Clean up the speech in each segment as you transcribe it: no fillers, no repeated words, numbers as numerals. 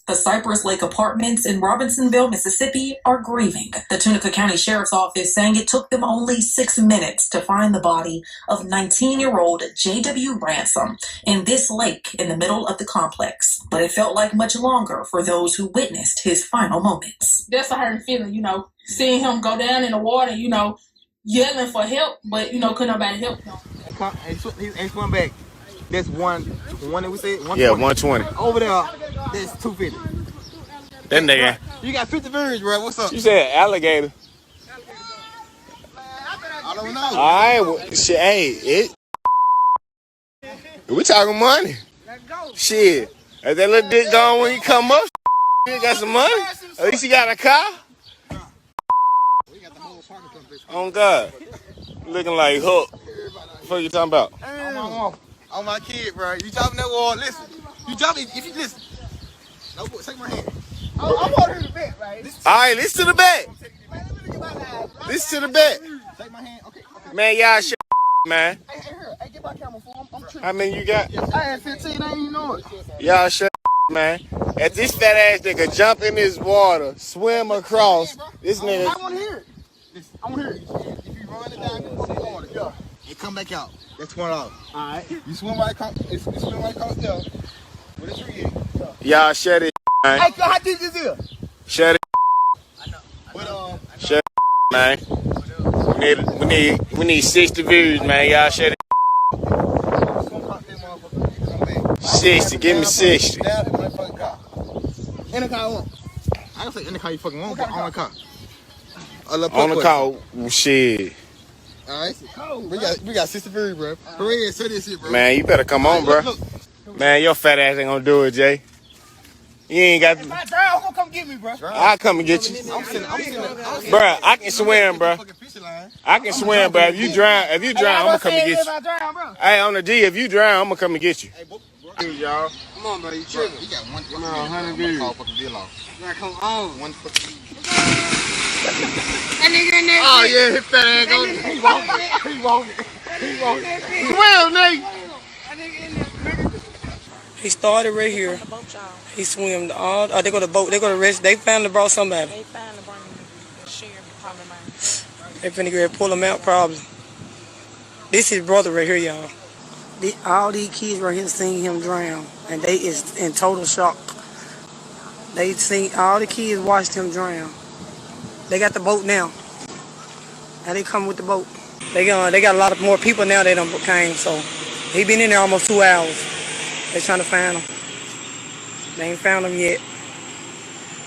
The Cypress Lake Apartments in Robinsonville, Mississippi are grieving. The Tunica County Sheriff's Office saying it took them only 6 minutes to find the body of 19-year-old J.W. Ransom in this lake in the middle of the complex. But it felt like much longer for those who witnessed his final moments. That's a hurting feeling, seeing him go down in the water, yelling for help, but, couldn't nobody help him. He swim back. That's 120, we said? 120. Yeah, 120. Over there, that's 250. That nigga. You got 50 views, bro. What's up? You said alligator. I don't know. All right, shit, hey, we talking money. Let's go. Shit, is that little dick gone when he come up? He got some money. At least he got a car. We got the whole parking complex. On God. Looking like Hook. What you talking about? On my kid, bro. You dropping that wall, listen. You drop it, if you listen. No, take my hand. I want her to bet, right? All right, listen to the bet. Listen to the bet. Take my hand. Okay. Man, y'all shit, man. Hey, get my camera for him. I'm tripping. How many you got? I had 15, I ain't even know it. Y'all shut man. If this fat ass nigga jump in this water, swim across, this nigga. I want to hear it. Listen, I want to hear it. If you run it down, you go in the water. Yeah. And come back out. That's $20. All right. You swim right across there. Where the tree is. Y'all shut it, man. Hey, how deep is it? Shut it. I know. But, shut it, man. We need 60 views, man. Y'all shut it. 60. Give me 60. In the car, I want. I don't say in the car you fucking want, but on the car. On the car, shit. Alright, we got 60 views, bro. Hooray, say this shit, bro. Man, you better come on, bro. Man, your fat ass ain't gonna do it, Jay. You ain't got to. If I drown, who come get me, bro? I'll come and get you. I'm sitting. Bro, I can swim, bro. I can swim, bro. If you drown, I'm gonna come and get you. Hey, on the D, if you drown, I'm gonna come and get you. Y'all. Come on, bro. You tripping. You got 100 views. Come on. One fucking. Oh, yeah, his fat ass go. He walking. Swim, nigga. He started right here. He swam all. They go to boat. They go to rest. They finally brought somebody. They finally brought the sheriff department. They finna get pull him out probably. This is his brother right here, y'all. All these kids right here seeing him drown, and they is in total shock. They seen all the kids watched him drown. They got the boat now. Now they come with the boat. They got a lot of more people now. They done came, so he been in there almost 2 hours. They trying to find him. They ain't found him yet.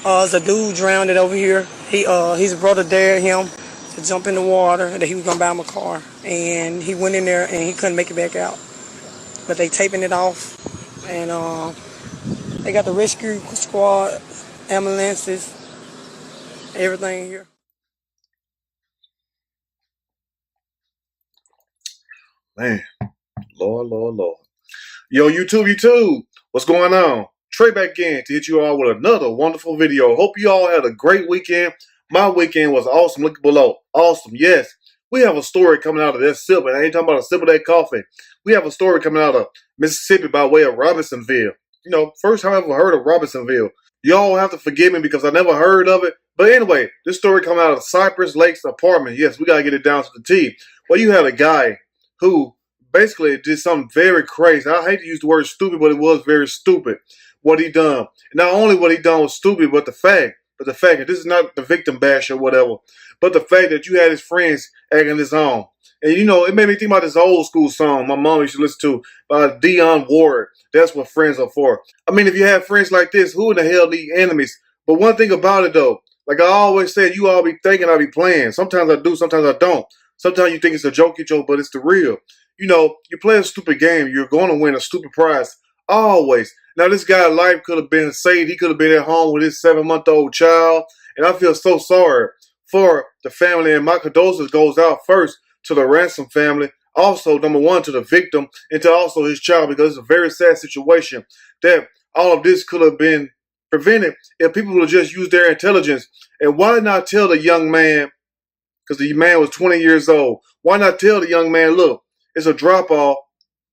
There's a dude drowned over here. His brother dared him to jump in the water that he was gonna buy him a car, and he went in there and he couldn't make it back out. But they taping it off, and they got the rescue squad, ambulances, everything here. Man, Lord. Yo, YouTube, what's going on? Trey back again to hit you all with another wonderful video. Hope you all had a great weekend. My weekend was awesome. Look below. Awesome, yes. We have a story coming out of that sip, and I ain't talking about a sip of that coffee. We have a story coming out of Mississippi by way of Robinsonville. First time I ever heard of Robinsonville. Y'all have to forgive me because I never heard of it. But anyway, this story coming out of Cypress Lake's apartment. Yes, we got to get it down to the T. Well, you had a guy who basically did something very crazy. I hate to use the word stupid, but it was very stupid what he done. Not only what he done was stupid, but the fact that this is not the victim bash or whatever, but the fact that you had his friends acting his own. And it made me think about this old school song my mom used to listen to by Dionne Ward. That's what friends are for. I mean, if you have friends like this, who in the hell need enemies? But one thing about it though, like I always said, you all be thinking I be playing. Sometimes I do, sometimes I don't. Sometimes you think it's a jokey joke, but it's the real. You play a stupid game, you're going to win a stupid prize. Always. Now, this guy's life could have been saved. He could have been at home with his 7-month-old child. And I feel so sorry for the family. And my condolences goes out first to the Ransom family. Also, number one, to the victim and to also his child, because it's a very sad situation that all of this could have been prevented if people would have just used their intelligence. And why not tell the young man, because the man was 20 years old, why not tell the young man, look, it's a drop-off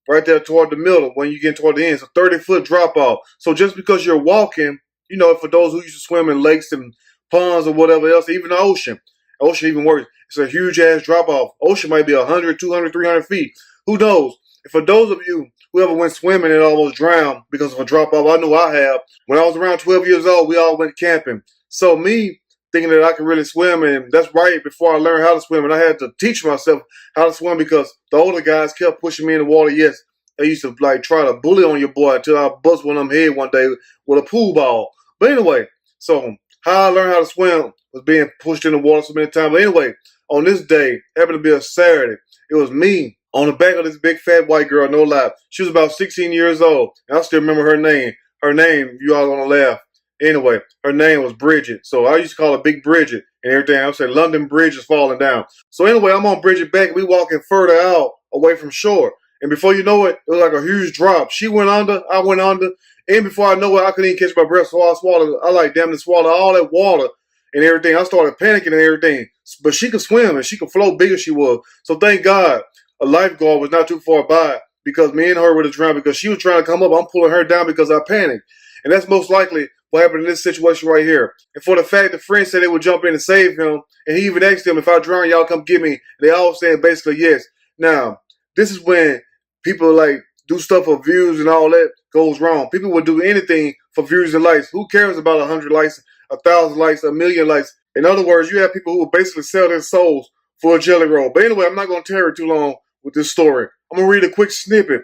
right there toward the middle when you get toward the end. It's a 30-foot drop-off. So just because you're walking, you know, for those who used to swim in lakes and ponds or whatever else, even the ocean. Ocean even worse. It's a huge ass drop off. Ocean might be 100, 200, 300 feet. Who knows? And for those of you who ever went swimming and almost drowned because of a drop off, I know I have. When I was around 12 years old, we all went camping. So me thinking that I could really swim, and that's right before I learned how to swim, and I had to teach myself how to swim because the older guys kept pushing me in the water. Yes, they used to like try to bully on your boy until I bust one of them head one day with a pool ball. But anyway, so how I learned how to swim was being pushed in the water so many times. But anyway, on this day, happened to be a Saturday, it was me on the back of this big fat white girl, no lie. She was about 16 years old, and I still remember her name. Her name, you all gonna laugh. Anyway, her name was Bridget. So I used to call her Big Bridget and everything. I would say London Bridge is falling down. So anyway, I'm on Bridget back, and we walking further out away from shore. And before you know it, it was like a huge drop. She went under, I went under, and before I know it, I couldn't even catch my breath, so I swallowed. I like damn to swallow all that water and everything. I started panicking and everything. But she could swim and she could float big as she was. So thank God a lifeguard was not too far by because me and her would have drowned because she was trying to come up. I'm pulling her down because I panicked. And that's most likely what happened in this situation right here. And for the fact the friend said they would jump in and save him, and he even asked them, if I drown, y'all come get me. They all saying basically yes. Now, this is when people like do stuff for views and all that goes wrong. People would do anything for views and likes. Who cares about 100 likes, 1,000 likes, 1,000,000 likes? In other words, you have people who will basically sell their souls for a jelly roll. But anyway, I'm not going to tarry too long with this story. I'm going to read a quick snippet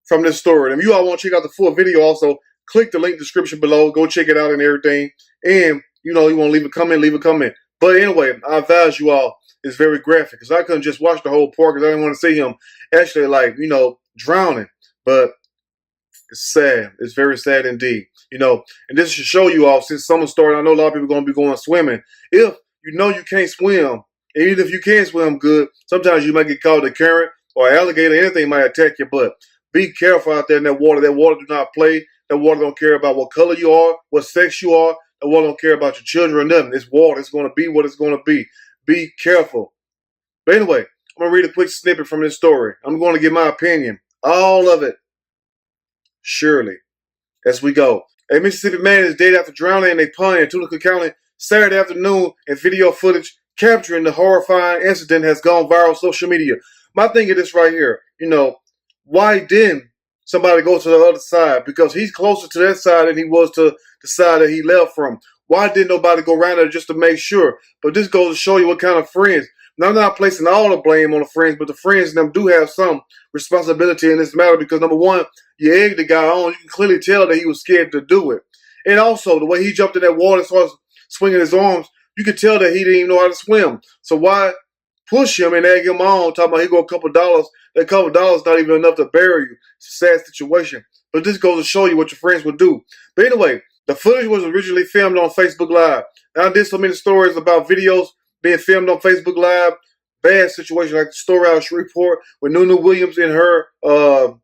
from this story. And if you all want to check out the full video also, click the link description below. Go check it out and everything. And, you know, you want to leave a comment, leave a comment. But anyway, I advise you all, it's very graphic. Because I couldn't just watch the whole part because I didn't want to see him actually, like, you know, drowning. But it's sad. It's very sad indeed. You know, and this should show you all, since summer started, I know a lot of people are going to be going swimming. If you know you can't swim, and even if you can swim good, sometimes you might get caught in a current or an alligator. Anything might attack your butt. Be careful out there in that water. That water do not play. That water don't care about what color you are, what sex you are. That water don't care about your children or nothing. It's water. It's going to be what it's going to be. Be careful. But anyway, I'm going to read a quick snippet from this story. I'm going to give my opinion. All of it. Surely. As we go. A Mississippi man is dead after drowning in a pond in Tunica County Saturday afternoon, and video footage capturing the horrifying incident has gone viral on social media. My thing is this right here. You know, why didn't somebody go to the other side? Because he's closer to that side than he was to the side that he left from. Why didn't nobody go around there just to make sure? But this goes to show you what kind of friends. Now, I'm not placing all the blame on the friends, but the friends them do have some responsibility in this matter because, number one, you egged the guy on. You can clearly tell that he was scared to do it. And also, the way he jumped in that water and started swinging his arms, you could tell that he didn't even know how to swim. So why push him and egg him on, talking about he go a couple dollars? That couple dollars not even enough to bury you. It's a sad situation. But this goes to show you what your friends would do. But anyway, the footage was originally filmed on Facebook Live. Now, I did so many stories about videos being filmed on Facebook Live. Bad situation like the story out of Shreveport with Nunu Williams and her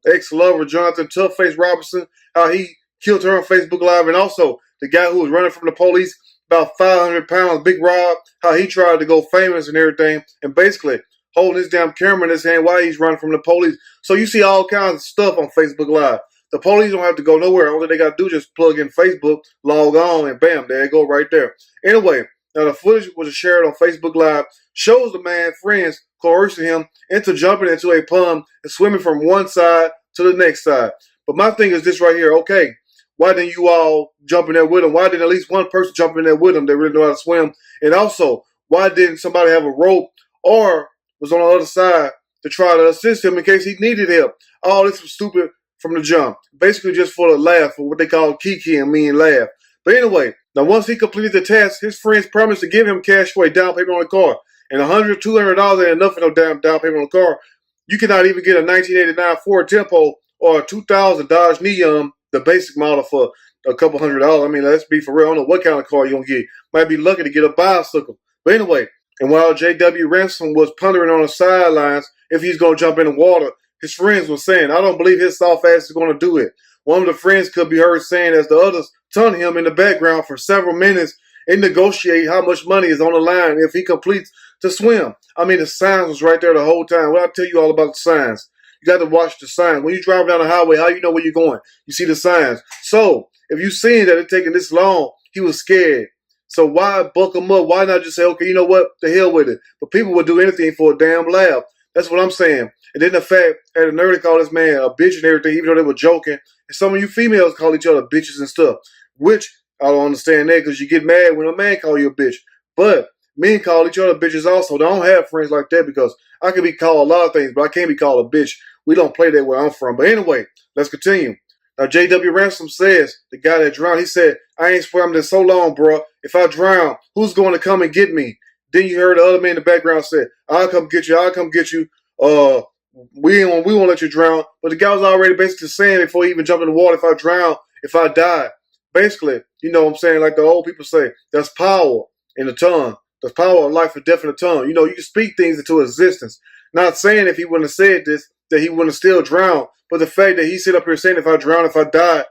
ex-lover, Jonathan Toughface Robinson, how he killed her on Facebook Live. And also the guy who was running from the police, about 500 pounds, Big Rob, how he tried to go famous and everything. And basically holding his damn camera in his hand while he's running from the police. So you see all kinds of stuff on Facebook Live. The police don't have to go nowhere. All they got to do is just plug in Facebook, log on, and bam, there you go right there. Anyway, now the footage was shared on Facebook Live, shows the man's friends coercing him into jumping into a pond and swimming from one side to the next side. But my thing is this right here. Okay, why didn't you all jump in there with him? Why didn't at least one person jump in there with him that really know how to swim? And also, why didn't somebody have a rope or was on the other side to try to assist him in case he needed help? All this was stupid from the jump. Basically just for the laugh, for what they call kiki and mean laugh. But anyway, now once he completed the task, his friends promised to give him cash for a down payment on the car. And $100, $200 ain't enough for no down payment on the car. You cannot even get a 1989 Ford Tempo or a 2000 Dodge Neon, the basic model, for a couple $100. I mean, let's be for real. I don't know what kind of car you're going to get. Might be lucky to get a bicycle. But anyway, and while J.W. Ransom was pondering on the sidelines if he's going to jump in the water, his friends were saying, I don't believe his soft ass is going to do it. One of the friends could be heard saying as the others taunt him in the background for several minutes and negotiate how much money is on the line if he completes to swim. I mean, the signs was right there the whole time. Well, I'll tell you all about the signs. You got to watch the signs. When you drive down the highway, how you know where you're going? You see the signs. So, if you seen that it taking this long, he was scared. So why buck him up? Why not just say, okay, you know what? The hell with it. But people would do anything for a damn laugh. That's what I'm saying. And then the fact had a nerve to call this man a bitch and everything, even though they were joking. And some of you females call each other bitches and stuff, which I don't understand that because you get mad when a man call you a bitch. But men call each other bitches also. I don't have friends like that because I can be called a lot of things, but I can't be called a bitch. We don't play that where I'm from. But anyway, let's continue. Now, J.W. Ransom says, the guy that drowned, he said, I ain't swam in so long, bro. If I drown, who's going to come and get me? Then you heard the other man in the background say, I'll come get you. I'll come get you. We won't let you drown. But the guy was already basically saying before he even jumped in the water, if I drown, if I die. Basically, you know what I'm saying? Like the old people say, there's power in the tongue. There's power of life and death in the tongue. You know, you can speak things into existence. Not saying if he wouldn't have said this, that he wouldn't have still drowned. But the fact that he sit up here saying, if I drown, if I die,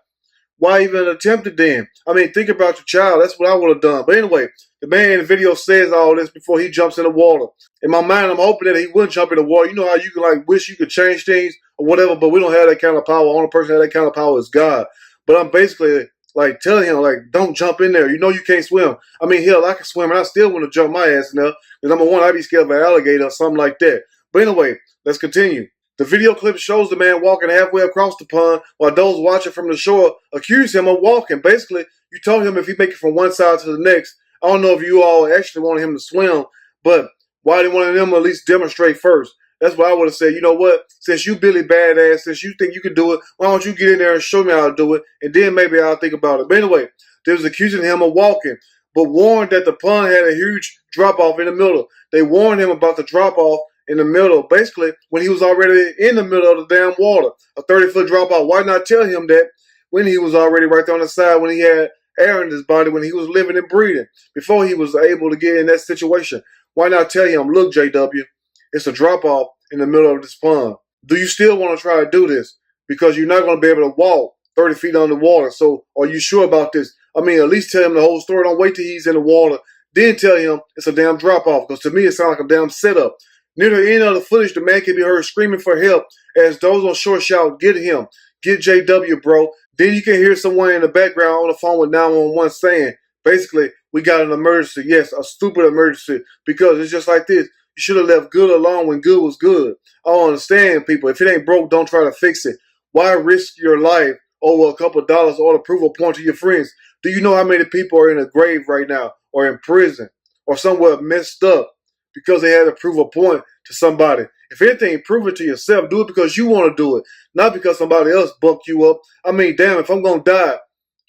why even attempt it then? I mean, think about your child. That's what I would have done. But anyway, the man in the video says all this before he jumps in the water. In my mind, I'm hoping that he wouldn't jump in the water. You know how you can like wish you could change things or whatever, but we don't have that kind of power. The only person that has that kind of power is God. But I'm basically like telling him, like, don't jump in there. You know you can't swim. I mean, hell, I can swim and I still want to jump my ass in there. And number one, I'd be scared of an alligator or something like that. But anyway, let's continue. The video clip shows the man walking halfway across the pond while those watching from the shore accuse him of walking. Basically, you told him if he make it from one side to the next. I don't know if you all actually wanted him to swim, but why didn't one of them at least demonstrate first? That's what I would have said. You know what? Since you Billy Badass, since you think you can do it, why don't you get in there and show me how to do it? And then maybe I'll think about it. But anyway, they was accusing him of walking, but warned that the pond had a huge drop-off in the middle. They warned him about the drop-off in the middle, basically, when he was already in the middle of the damn water. A 30-foot drop-off. Why not tell him that when he was already right there on the side, when he had air in his body, when he was living and breathing, before he was able to get in that situation? Why not tell him, look, JW, it's a drop-off in the middle of this pond. Do you still want to try to do this? Because you're not going to be able to walk 30 feet underwater. So are you sure about this? I mean, at least tell him the whole story. Don't wait till he's in the water. Then tell him it's a damn drop-off. Because to me, it sounds like a damn setup. Near the end of the footage, the man can be heard screaming for help as those on shore shout, get him. Get JW, bro. Then you can hear someone in the background on the phone with 911 saying, basically, we got an emergency. Yes, a stupid emergency. Because it's just like this. You should have left good alone when good was good. I don't understand, people. If it ain't broke, don't try to fix it. Why risk your life over a couple of dollars or to prove a point to your friends? Do you know how many people are in a grave right now or in prison or somewhere messed up because they had to prove a point to somebody? If anything, prove it to yourself. Do it because you want to do it, not because somebody else bucked you up. I mean, damn, if I'm going to die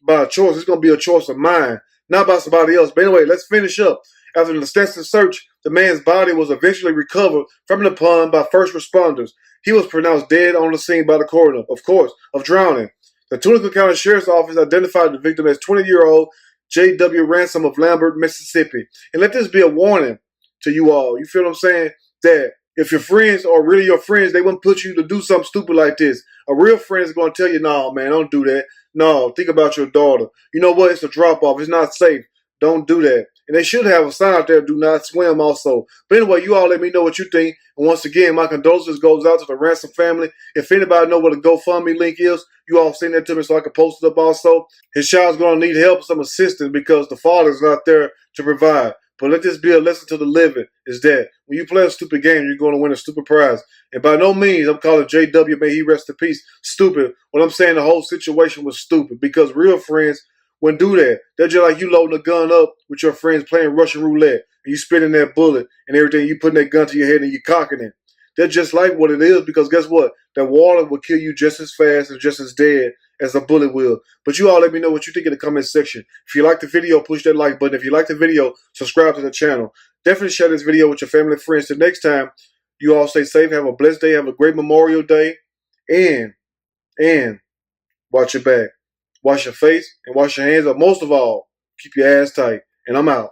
by a choice, it's going to be a choice of mine, not by somebody else. But anyway, let's finish up. After an extensive search, the man's body was eventually recovered from the pond by first responders. He was pronounced dead on the scene by the coroner, of course, of drowning. The Tunica County Sheriff's Office identified the victim as 20-year-old J.W. Ransom of Lambert, Mississippi. And let this be a warning to you all. You feel what I'm saying? That if your friends are really your friends, they wouldn't put you to do something stupid like this. A real friend is going to tell you, no, man, don't do that. No, think about your daughter. You know what? It's a drop-off. It's not safe. Don't do that. And they should have a sign out there, do not swim also. But anyway, you all let me know what you think. And once again, my condolences goes out to the Ransom family. If anybody know what a GoFundMe link is, you all send that to me so I can post it up also. His child's going to need help, some assistance, because the father's not there to provide. But let this be a lesson to the living, is that when you play a stupid game, you're going to win a stupid prize. And by no means, I'm calling JW, may he rest in peace, stupid. What I'm saying, the whole situation was stupid, because real friends wouldn't do that. They're just like you loading a gun up with your friends playing Russian roulette, and you spinning that bullet and everything, you putting that gun to your head and you cocking it. They're just like what it is, because guess what? That water will kill you just as fast and just as dead as a bullet will. But you all let me know what you think in the comment section. If you like the video, push that like button. If you like the video, subscribe to the channel. Definitely share this video with your family and friends. Till next time, you all stay safe. Have a blessed day. Have a great Memorial Day. And watch your back. Wash your face and wash your hands. But most of all, keep your ass tight. And I'm out.